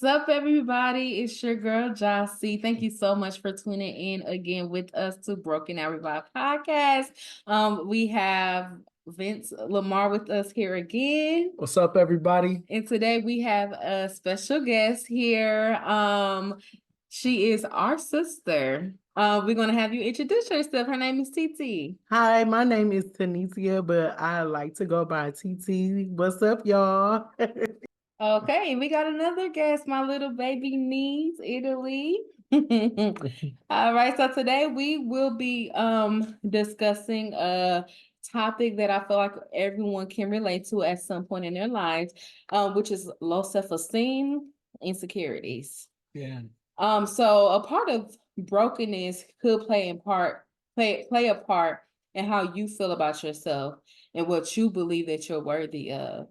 What's up, everybody? It's your girl, Jossie. Thank you so much for tuning in again with us to Broken Out Revive podcast. We have Vince Lamar with us here again. What's up, everybody? And today we have a special guest here. She is our sister. We're gonna have you introduce yourself. Her name is TT. Hi, my name is Tanesia, but I like to go by TT. What's up, y'all? Okay, we got another guest, my little baby niece, Italy. All right, so today we will be discussing a topic that I feel like everyone can relate to at some point in their lives, which is low self-esteem, insecurities. Yeah. So a part of brokenness could play a part in how you feel about yourself and what you believe that you're worthy of.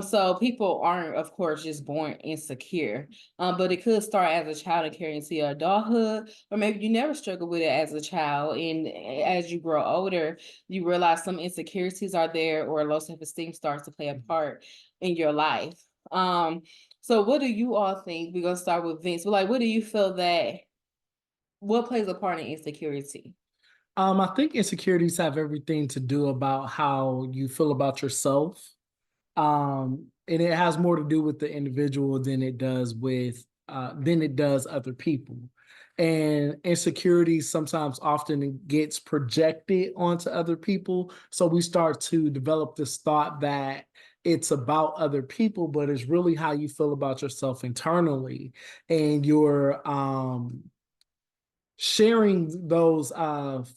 So people aren't, of course, just born insecure. But it could start as a child and carry into your adulthood, or maybe you never struggled with it as a child. And as you grow older, you realize some insecurities are there, or low self-esteem starts to play a part in your life. So what do you all think? We're gonna start with Vince. But like, what do you feel that what plays a part in insecurity? I think insecurities have everything to do about how you feel about yourself. And it has more to do with the individual than it does other people. And insecurity sometimes often gets projected onto other people. So we start to develop this thought that it's about other people, but it's really how you feel about yourself internally and your sharing those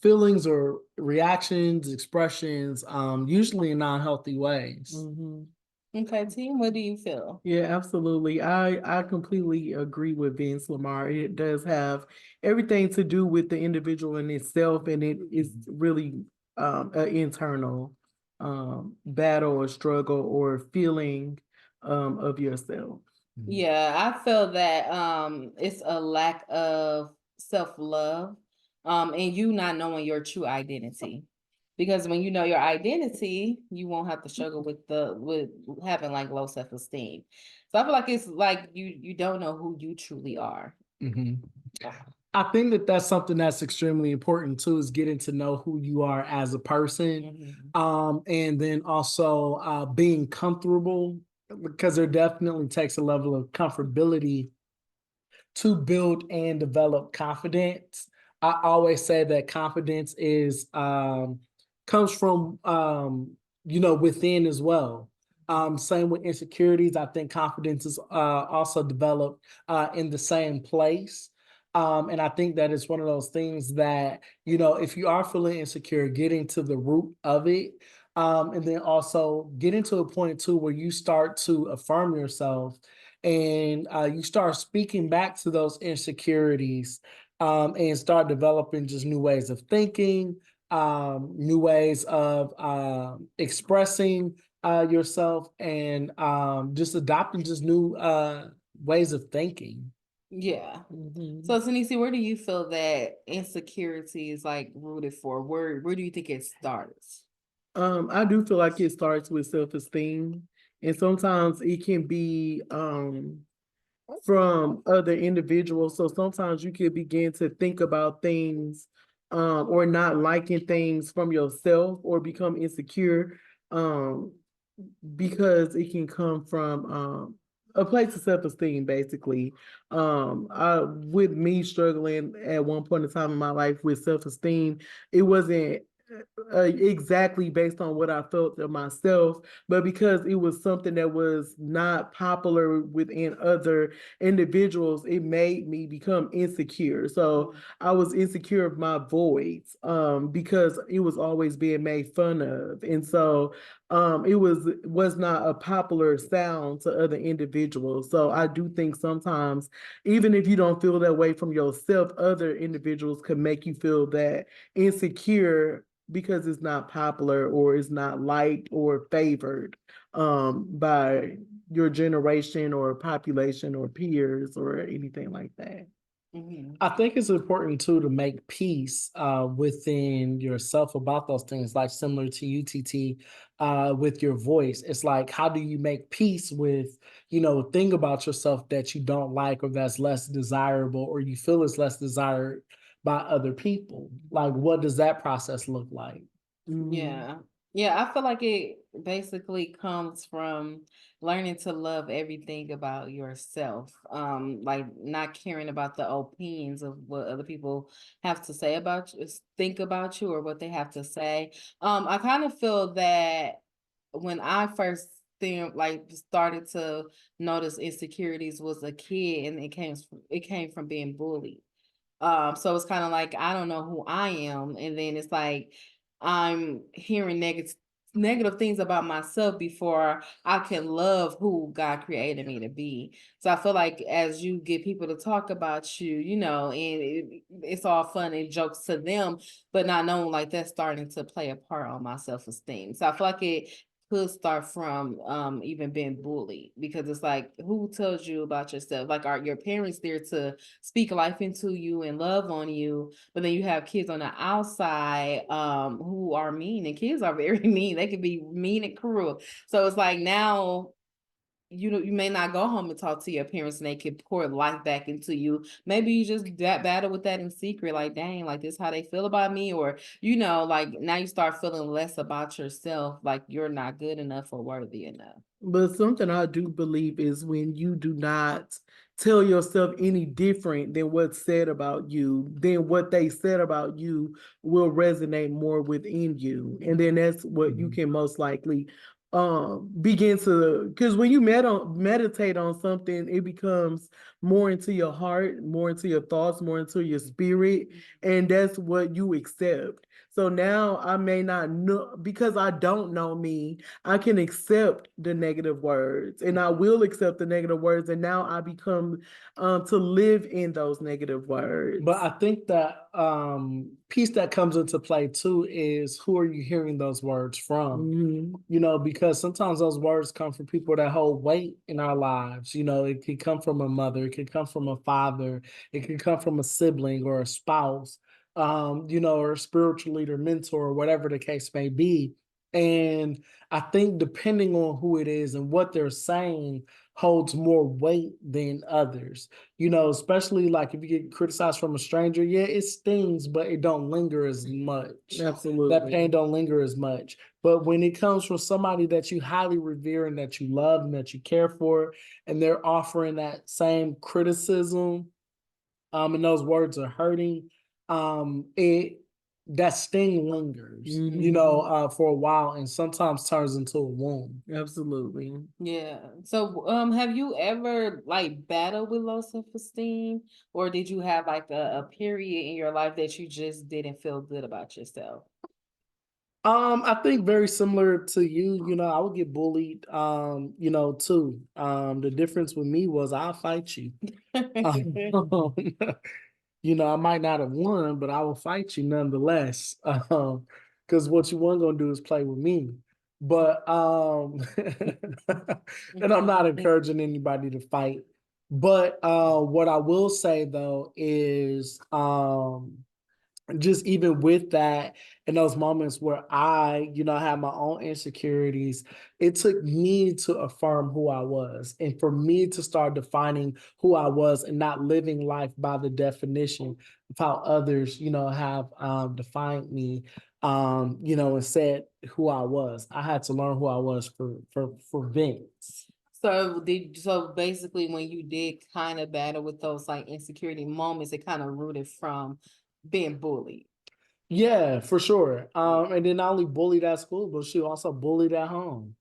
feelings or reactions, expressions, usually in non-healthy ways. Mhm. Okay, team, what do you feel? Yeah, absolutely. I completely agree with Vince Lamar. It does have everything to do with the individual in itself, and it is really an internal battle or struggle or feeling of yourself. Yeah, I feel that it's a lack of self-love and you not knowing your true identity. Because when you know your identity, you won't have to struggle with having like low self-esteem. So I feel like it's like you don't know who you truly are. Mhm. I think that that's something that's extremely important too, is getting to know who you are as a person. And then also being comfortable, because there definitely takes a level of comfortability to build and develop confidence. I always say that confidence is comes from within as well. Same with insecurities. I think confidence is also developed in the same place. And I think that it's one of those things that, if you are feeling insecure, getting to the root of it. And then also getting to a point too where you start to affirm yourself and you start speaking back to those insecurities and start developing just new ways of thinking, new ways of expressing yourself, and just adopting just new ways of thinking. Yeah. Mhm. So Tanisi, where do you feel that insecurity is like rooted for? Where do you think it starts? I do feel like it starts with self-esteem, and sometimes it can be from other individuals. So sometimes you can begin to think about things or not liking things from yourself or become insecure um, because it can come from a place of self-esteem, basically. With me struggling at one point in time in my life with self-esteem, it wasn't exactly based on what I felt of myself, but because it was something that was not popular within other individuals, it made me become insecure. So I was insecure of my voice because it was always being made fun of. And so it was not a popular sound to other individuals. So I do think sometimes, even if you don't feel that way from yourself, other individuals can make you feel that insecure because it's not popular or it's not liked or favored by your generation or population or peers or anything like that. Mhm. I think it's important too to make peace within yourself about those things, like similar to UTT with your voice. It's like, how do you make peace with, thing about yourself that you don't like or that's less desirable or you feel is less desired by other people? Like, what does that process look like? Yeah. Yeah, I feel like it basically comes from learning to love everything about yourself. Like not caring about the opinions of what other people have to say about you, think about you or what they have to say. I kind of feel that when I first started to notice insecurities was a kid and it came from being bullied. So it's kind of like I don't know who I am, and then it's like I'm hearing negative things about myself before I can love who God created me to be. So I feel like as you get people to talk about you, and it's all fun and jokes to them, but not knowing like that's starting to play a part on my self-esteem. So I feel like it could start from even being bullied because it's like who tells you about yourself? Like are your parents there to speak life into you and love on you, but then you have kids on the outside who are mean, and kids are very mean. They can be mean and cruel. So it's like now you may not go home and talk to your parents and they could pour life back into you. Maybe you just that battle with that in secret, like dang, like this how they feel about me, or like now you start feeling less about yourself, like you're not good enough or worthy enough. But something I do believe is when you do not tell yourself any different than what's said about you, then what they said about you will resonate more within you. And then that's what you can most likely begin to, because when you meditate on something, it becomes more into your heart, more into your thoughts, more into your spirit, and that's what you accept. So now I may not know because I don't know me, I can accept the negative words and I will accept the negative words. And now I become to live in those negative words. But I think that piece that comes into play too is who are you hearing those words from? Because sometimes those words come from people that hold weight in our lives. It could come from a mother, it could come from a father, it could come from a sibling or a spouse, or a spiritual leader, mentor, or whatever the case may be. And I think depending on who it is and what they're saying holds more weight than others. Especially like if you get criticized from a stranger, yeah, it stings, but it don't linger as much. Absolutely. That pain don't linger as much. But when it comes from somebody that you highly revere and that you love and that you care for, and they're offering that same criticism, and those words are hurting, it that sting lingers, for a while and sometimes turns into a wound. Absolutely. Yeah. So, have you ever like battled with low self-esteem, or did you have like a period in your life that you just didn't feel good about yourself? I think very similar to you, I would get bullied, too. The difference with me was I'll fight you. Um, I might not have won, but I will fight you nonetheless. Because what you weren't gonna do is play with me. But and I'm not encouraging anybody to fight. But what I will say though is just even with that, in those moments where I, had my own insecurities, it took me to affirm who I was and for me to start defining who I was and not living life by the definition of how others, have defined me, and said who I was. I had to learn who I was for Vince. So basically when you did kind of battle with those like insecurity moments, it kind of rooted from being bullied. Yeah, for sure. And then not only bullied at school, but she also bullied at home.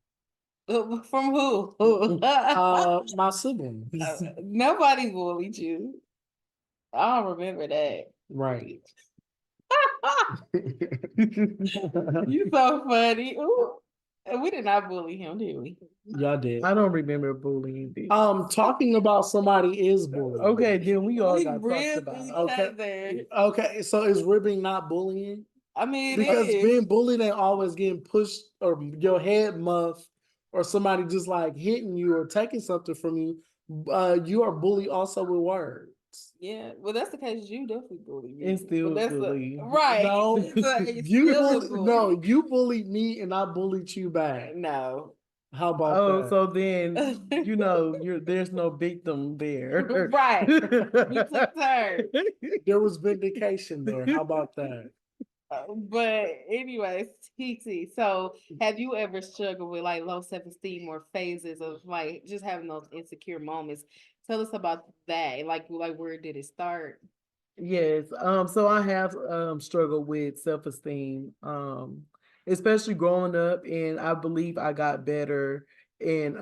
From who? My siblings. Nobody bullied you. I don't remember that. Right. You so funny. Ooh. We did not bully him, did we? Y'all did. I don't remember bullying this. Talking about somebody is bullying. Okay, then we all We got talked ribbed about. each Okay. other. Okay, so is ribbing not bullying? I mean, it Because is. being bullied ain't always getting pushed or your head muffed or somebody just like hitting you or taking something from you. You are bullied also with words. Yeah, well, that's the case. You definitely bully me, And but still that's bully. right. No, So it's you still a bully, no, bully. you bullied me and I bullied you back. No. How about Oh, that? so then there's no victim there. Right. We took turns. There was vindication there. How about that? But anyways, TT. So, have you ever struggled with like low self-esteem or phases of like just having those insecure moments? Tell us about that. Like where did it start? Yes. So I have struggled with self-esteem. Especially growing up, and I believe I got better and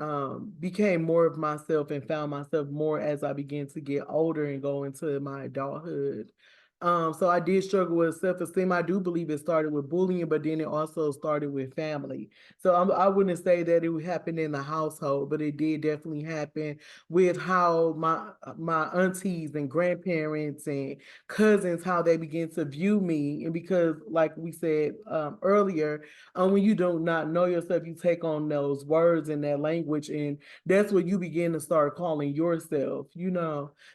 became more of myself and found myself more as I began to get older and go into my adulthood. So I did struggle with self-esteem. I do believe it started with bullying, but then it also started with family. So I wouldn't say that it happened in the household, but it did definitely happen with how my aunties and grandparents and cousins, how they begin to view me. And because like we said earlier, when you do not know yourself, you take on those words and that language, and that's what you begin to start calling yourself.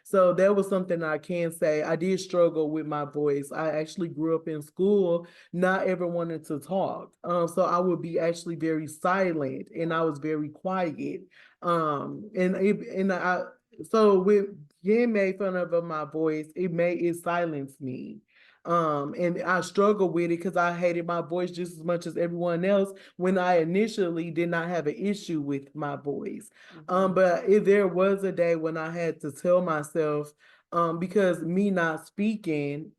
So that was something I can say. I did struggle with my voice. I actually grew up in school not ever wanting to talk, so I would be actually very silent and I was very quiet. And I so with getting made fun of my voice, it silenced me. And I struggled with it because I hated my voice just as much as everyone else when I initially did not have an issue with my voice. But if there was a day when I had to tell myself, because me not speaking,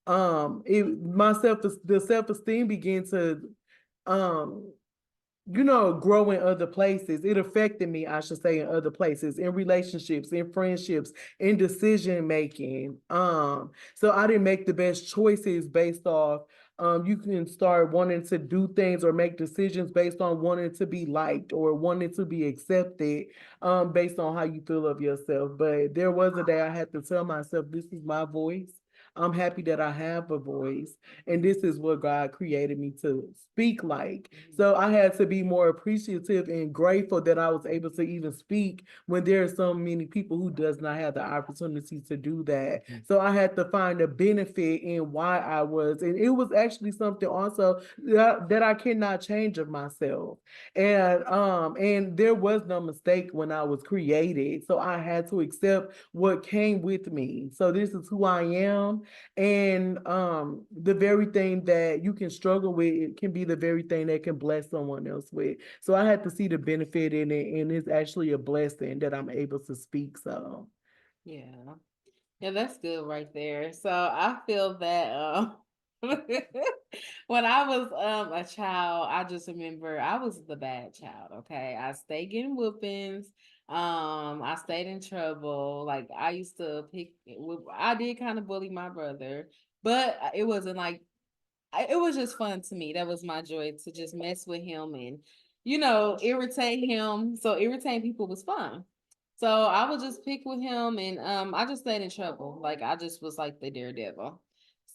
the self-esteem began to um grow in other places. It affected me, I should say, in other places, in relationships, in friendships, in decision making. So I didn't make the best choices based off. You can start wanting to do things or make decisions based on wanting to be liked or wanting to be accepted, based on how you feel of yourself. But there was a day I had to tell myself, this is my voice. I'm happy that I have a voice, and this is what God created me to speak like. So I had to be more appreciative and grateful that I was able to even speak when there are so many people who does not have the opportunity to do that. So I had to find a benefit in why I was, and it was actually something also that I cannot change of myself. And there was no mistake when I was created. So I had to accept what came with me. So this is who I am. And the very thing that you can struggle with, it can be the very thing that can bless someone else with. So I had to see the benefit in it, and it's actually a blessing that I'm able to speak. So Yeah. Yeah, that's good right there. So I feel that when I was a child, I just remember I was the bad child, okay? I stayed getting whoopings. I stayed in trouble. Like I used to I did kind of bully my brother, but it wasn't like it was just fun to me. That was my joy, to just mess with him and irritate him. So irritating people was fun. So I would just pick with him, and I just stayed in trouble. Like I just was like the daredevil.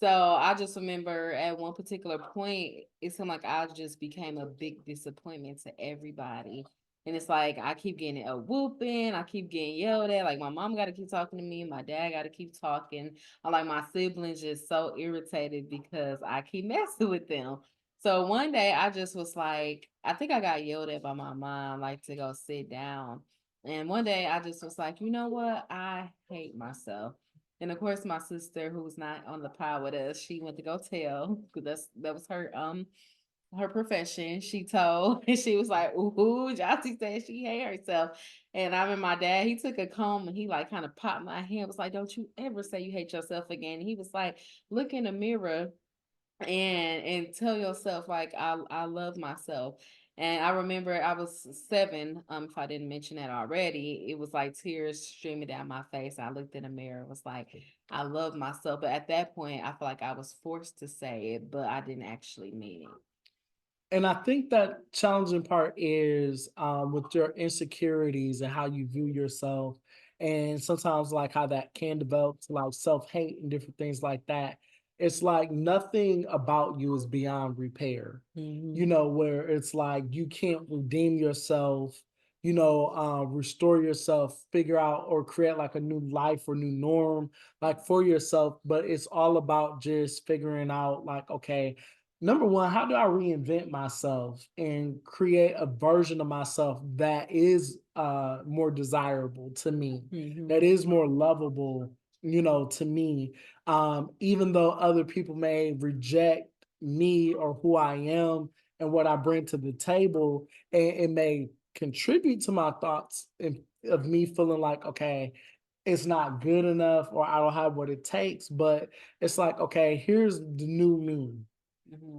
So I just remember at one particular point, it seemed like I just became a big disappointment to everybody. And it's like I keep getting a whooping, I keep getting yelled at. Like my mom got to keep talking to me, my dad got to keep talking. I like my siblings just so irritated because I keep messing with them. So one day I just was like, I think I got yelled at by my mom, like to go sit down. And one day I just was like, you know what? I hate myself. And of course, my sister, who was not on the pod with us, she went to go tell, because that was her profession. She told, and she was like, "Ooh, Jossie said she hate herself." And I remember my dad, he took a comb and he like kind of popped my hand. Was like, "Don't you ever say you hate yourself again." And he was like, "Look in the mirror and tell yourself like I love myself." And I remember I was 7. If I didn't mention that already, it was like tears streaming down my face. I looked in the mirror, it was like I love myself. But at that point, I feel like I was forced to say it, but I didn't actually mean it. And I think that challenging part is with your insecurities and how you view yourself, and sometimes like how that can develop to like self hate and different things like that. It's like nothing about you is beyond repair. mhm. You know, where it's like you can't redeem yourself restore yourself, figure out or create like a new life or new norm, like for yourself. But it's all about just figuring out, like, okay, number one, how do I reinvent myself and create a version of myself that is more desirable to me, that is more lovable, to me. Even though other people may reject me or who I am and what I bring to the table, and it may contribute to my thoughts of me feeling like, okay, it's not good enough or I don't have what it takes. But it's like, okay, here's the new me.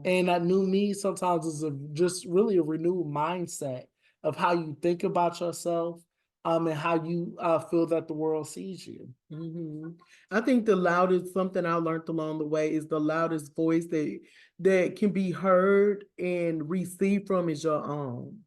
And that new me sometimes is just really a renewed mindset of how you think about yourself, and how you feel that the world sees you. I think the loudest, something I learned along the way, is the loudest voice that can be heard and received from is your own.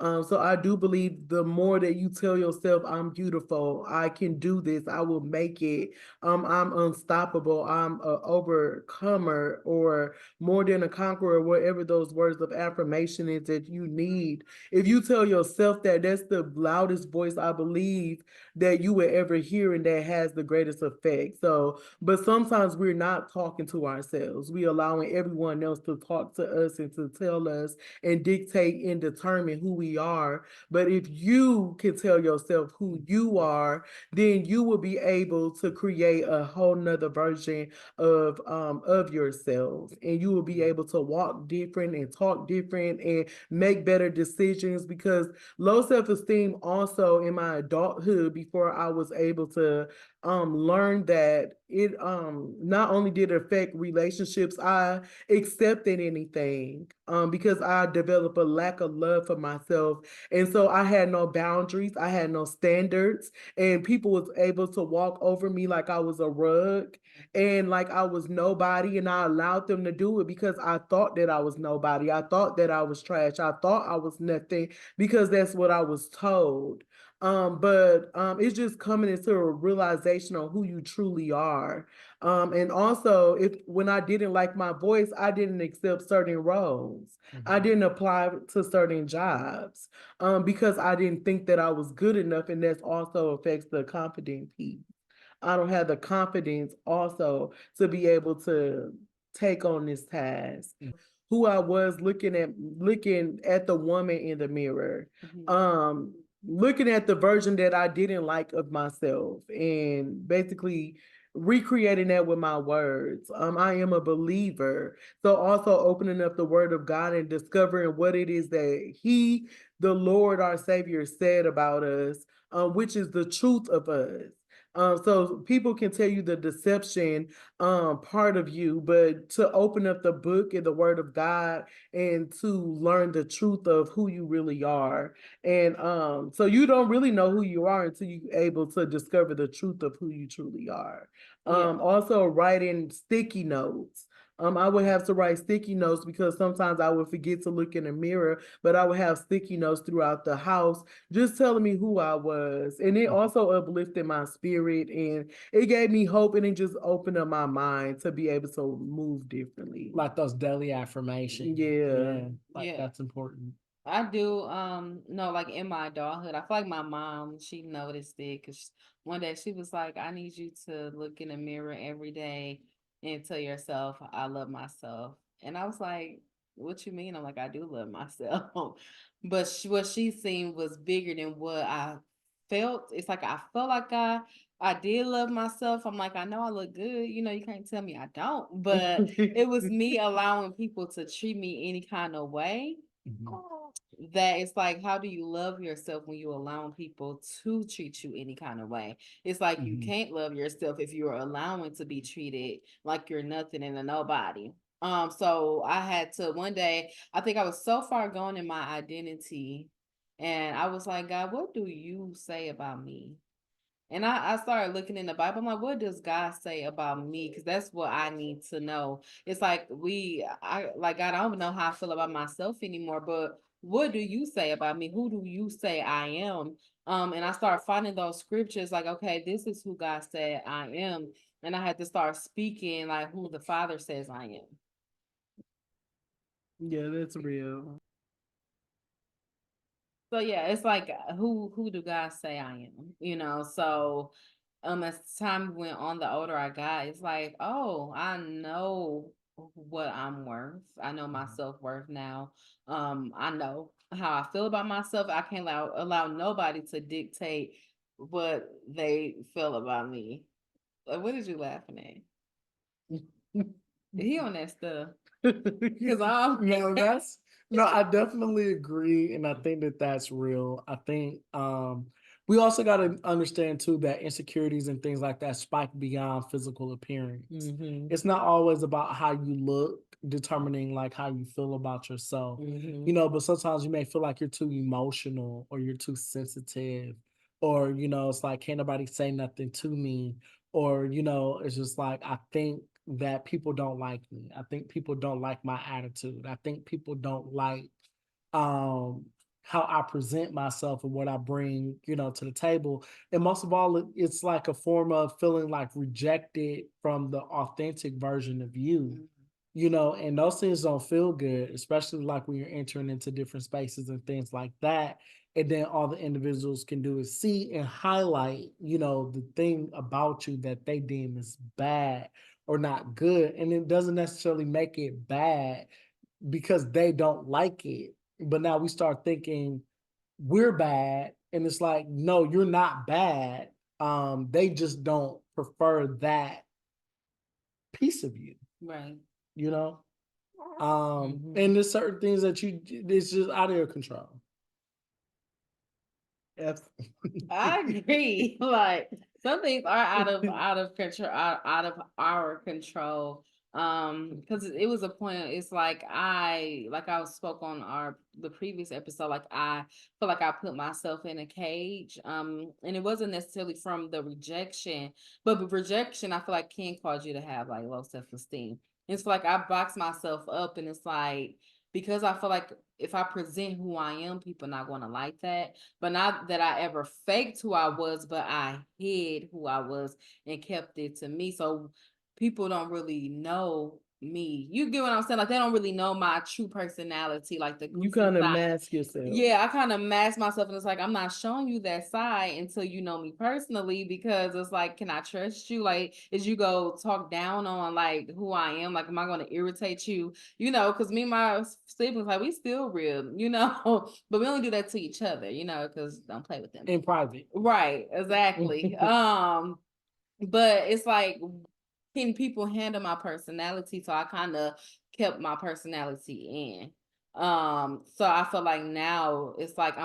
So I do believe the more that you tell yourself, I'm beautiful, I can do this, I will make it, I'm unstoppable, I'm a overcomer, or more than a conqueror, whatever those words of affirmation is that you need. If you tell yourself that, that's the loudest voice I believe that you will ever hear, and that has the greatest effect. So, but sometimes we're not talking to ourselves. We allowing everyone else to talk to us and to tell us and dictate and determine who we are. But if you can tell yourself who you are, then you will be able to create a whole nother version of yourself, and you will be able to walk different and talk different and make better decisions. Because low self-esteem also in my adulthood, before I was able to learn that it not only did it affect relationships I accepted anything, because I developed a lack of love for myself. And so I had no boundaries, I had no standards, and people was able to walk over me like I was a rug and like I was nobody, and I allowed them to do it because I thought that I was nobody. I thought that I was trash. I thought I was nothing because that's what I was told. But it's just coming into a realization on who you truly are. And also, if when I didn't like my voice, I didn't accept certain roles. I didn't apply to certain jobs because I didn't think that I was good enough, and that also affects the confident piece. I don't have the confidence also to be able to take on this task. Who I was looking at the woman in the mirror. Looking at the version that I didn't like of myself, and basically recreating that with my words. I am a believer. So also opening up the word of God and discovering what it is that He, the Lord, our Savior, said about us, which is the truth of us. So people can tell you the deception part of you, but to open up the book and the word of God and to learn the truth of who you really are. And so you don't really know who you are until you're able to discover the truth of who you truly are. Also writing sticky notes. I would have to write sticky notes because sometimes I would forget to look in the mirror, but I would have sticky notes throughout the house just telling me who I was. And it also uplifted my spirit, and it gave me hope, and it just opened up my mind to be able to move differently. Like those daily affirmations. Yeah. That's important. I do no, like in my adulthood, I feel like my mom, she noticed it because one day she was like, I need you to look in the mirror every day and tell yourself I love myself. And I was like, what you mean? I'm like, I do love myself. But what she seen was bigger than what I felt. It's like I felt like I did love myself. I'm like, I know I look good. You can't tell me I don't. But it was me allowing people to treat me any kind of way. That it's like, how do you love yourself when you allowing people to treat you any kind of way? It's like you can't love yourself if you're allowing to be treated like you're nothing and a nobody. So I had to one day, I think I was so far gone in my identity, and I was like, God, what do you say about me? And I started looking in the Bible. I'm like, what does God say about me? Because that's what I need to know. It's like I like God, I don't know how I feel about myself anymore, but what do you say about me? Who do you say I am? And I started finding those scriptures like, okay, this is who God said I am. And I had to start speaking like who the Father says I am. Yeah, that's real. So yeah, it's like who do God say I am? So as time went on, the older I got, it's like, oh, I know what I'm worth. I know my self-worth now. I know how I feel about myself. I can't allow nobody to dictate what they feel about me. Like, what is you laughing at? He on that stuff. Cause I'm no, I definitely agree, and I think that that's real. I think we also got to understand too that insecurities and things like that spike beyond physical appearance. It's not always about how you look determining like how you feel about yourself, but sometimes you may feel like you're too emotional or you're too sensitive, or it's like can't nobody say nothing to me, or it's just like I think that people don't like me. I think people don't like my attitude. I think people don't like um how I present myself and what I bring, to the table. And most of all, it's like a form of feeling like rejected from the authentic version of you. And those things don't feel good, especially like when you're entering into different spaces and things like that. And then all the individuals can do is see and highlight, the thing about you that they deem is bad or not good. And it doesn't necessarily make it bad because they don't like it. But now we start thinking we're bad. And it's like, no, you're not bad. They just don't prefer that piece of you, right. you know? And there's certain things that it's just out of your control. I agree. Like some things are out of control, out of our control. Because it was a point. It's like I spoke on the previous episode. Like I feel like I put myself in a cage. And it wasn't necessarily from the rejection, but the rejection I feel like can cause you to have like low self-esteem. It's like I box myself up, and it's like because I feel like if I present who I am, people not going to like that. But not that I ever faked who I was, but I hid who I was and kept it to me. So people don't really know me. You get what I'm saying? Like they don't really know my true personality, like the You goofy kind of side. mask yourself. Yeah, I kind of mask myself, and it's like I'm not showing you that side until you know me personally, because it's like, can I trust you? Like, as you go talk down on like who I am, like, am I going to irritate you? Because me and my siblings, like, we still real, but we only do that to each other, because don't play with them. In private. Right, exactly. But it's like, can people handle my personality? So I kind of kept my personality in. So I feel like now it's like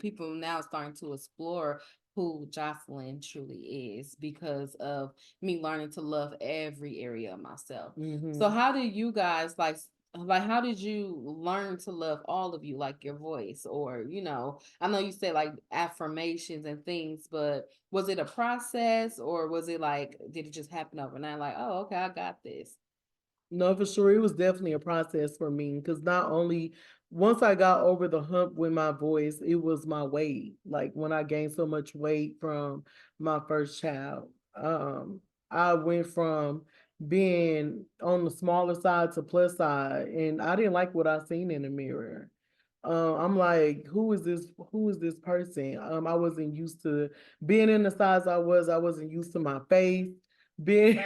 people now starting to explore who Jocelyn truly is because of me learning to love every area of myself. So how do you guys like how did you learn to love all of you, like your voice, or I know you said like affirmations and things, but was it a process, or was it like did it just happen overnight, like, oh, okay, I got this? No, for sure. It was definitely a process for me because not only once I got over the hump with my voice, it was my weight. Like when I gained so much weight from my first child, I went from being on the smaller side to plus side, and I didn't like what I seen in the mirror. I'm like, who is this? Who is this person? I wasn't used to being in the size I was. I wasn't used to my face being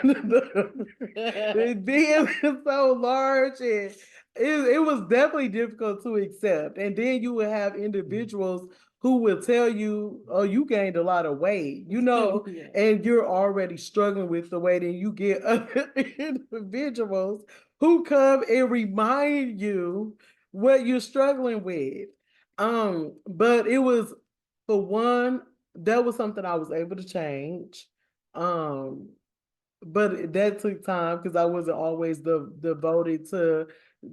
being so large, and it was definitely difficult to accept. And then you would have individuals who will tell you, "Oh, you gained a lot of weight," Yeah. and you're already struggling with the weight, and you get other individuals who come and remind you what you're struggling with. But it was for one, that was something I was able to change. Um, but that took time because I wasn't always devoted to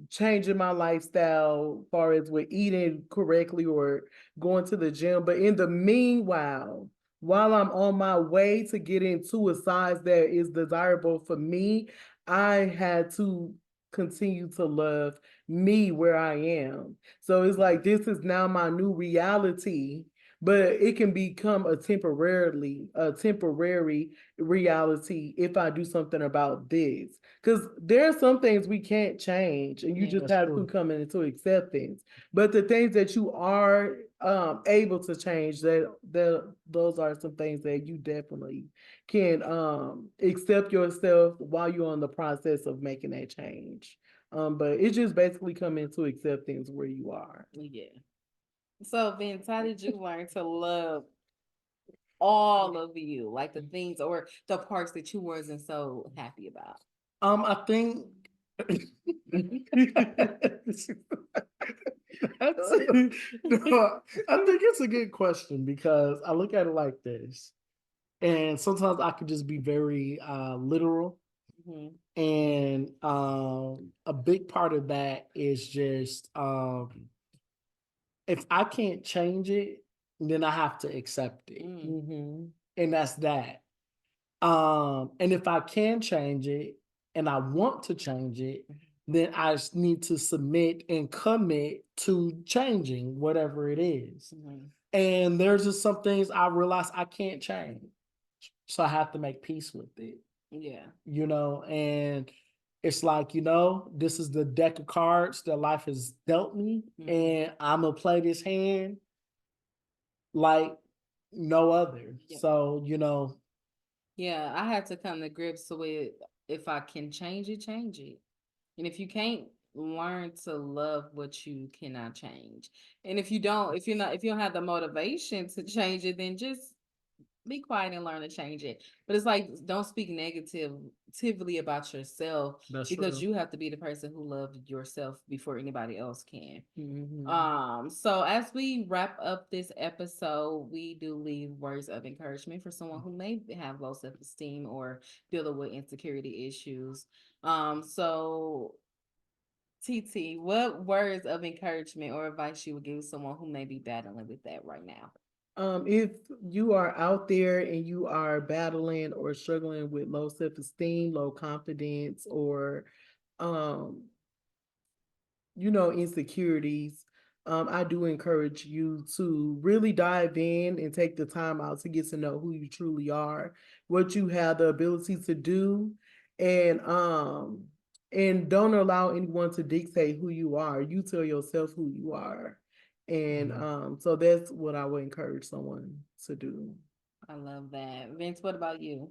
changing my lifestyle as far as with eating correctly or going to the gym. But in the meanwhile, while I'm on my way to get into a size that is desirable for me, I had to continue to love me where I am. So it's like this is now my new reality but it can become a temporary reality if I do something about this. Because there are some things we can't change, and you Yeah. just That's have true. to come into acceptance. But the things that you are able to change, those are some things that you definitely can accept yourself while you're on the process of making that change. But it's just basically coming to acceptance where you are. Yeah. So, Vince, how did you learn to love all of you, like the things or the parts that you wasn't so happy about? I think that's no, I think it's a good question because I look at it like this. And sometimes I could just be very literal. Mhm. And a big part of that is just if I can't change it, then I have to accept it. Mm. Mm-hmm. And that's that. And if I can change it and I want to change it, then I just need to submit and commit to changing whatever it is. Mhm. And there's just some things I realize I can't change. So I have to make peace with it, Yeah. and it's like, this is the deck of cards that life has dealt me, Mhm. and I'm gonna play this hand like no other. Yeah. So, Yeah, I had to come to grips with if I can change it, change it. And if you can't learn to love what you cannot change. And if you don't have the motivation to change it, then just be quiet and learn to change it. But it's like don't speak negatively about yourself that's because real. you have to be the person who loves yourself before anybody else can. Mm-hmm. So as we wrap up this episode, we do leave words of encouragement for someone who may have low self-esteem or dealing with insecurity issues. So TT, what words of encouragement or advice you would give someone who may be battling with that right now? If you are out there and you are battling or struggling with low self-esteem, low confidence, or um, insecurities, I do encourage you to really dive in and take the time out to get to know who you truly are, what you have the ability to do, and don't allow anyone to dictate who you are. You tell yourself who you are. And so that's what I would encourage someone to do. I love that. Vince, what about you?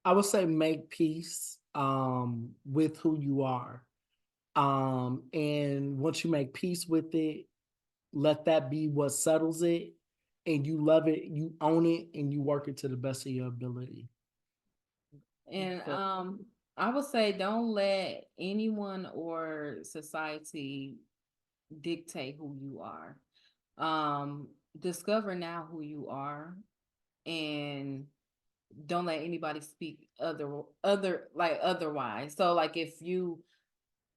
I would say make peace with who you are. And once you make peace with it, let that be what settles it, and you love it, you own it, and you work it to the best of your ability. And So, I would say don't let anyone or society dictate who you are. Discover now who you are and don't let anybody speak otherwise. So like if you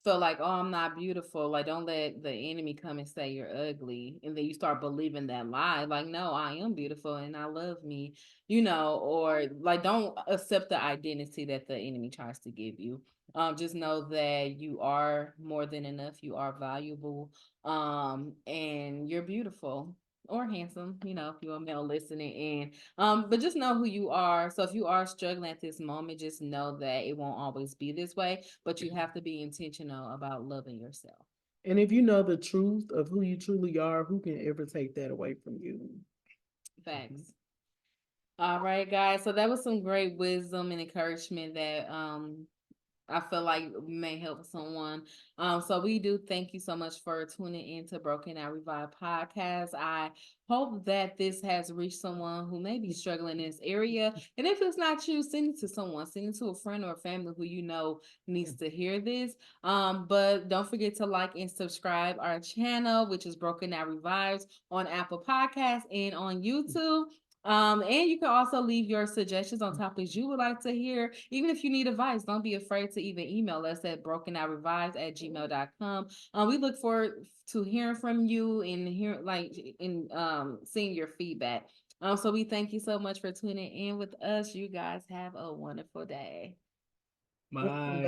feel like, oh, I'm not beautiful, like don't let the enemy come and say you're ugly. And then you start believing that lie. Like, no, I am beautiful and I love me, or like don't accept the identity that the enemy tries to give you. Just know that you are more than enough, you are valuable, and you're beautiful or handsome, if you're a male listening in. But just know who you are. So if you are struggling at this moment, just know that it won't always be this way, but you have to be intentional about loving yourself. and if you know the truth of who you truly are, who can ever take that away from you? Facts. All right, guys. So that was some great wisdom and encouragement that I feel like may help someone. So we do thank you so much for tuning in to Broken Out Revive podcast. I hope that this has reached someone who may be struggling in this area. And if it's not you, send it to someone, send it to a friend or a family who you know needs to hear this. But don't forget to like and subscribe our channel, which is Broken Out Revives on Apple Podcasts and on YouTube. And you can also leave your suggestions on topics you would like to hear. Even if you need advice, don't be afraid to even email us at brokenoutrevived@gmail.com. We look forward to hearing from you and seeing your feedback. So we thank you so much for tuning in with us. You guys have a wonderful day. Bye. Bye.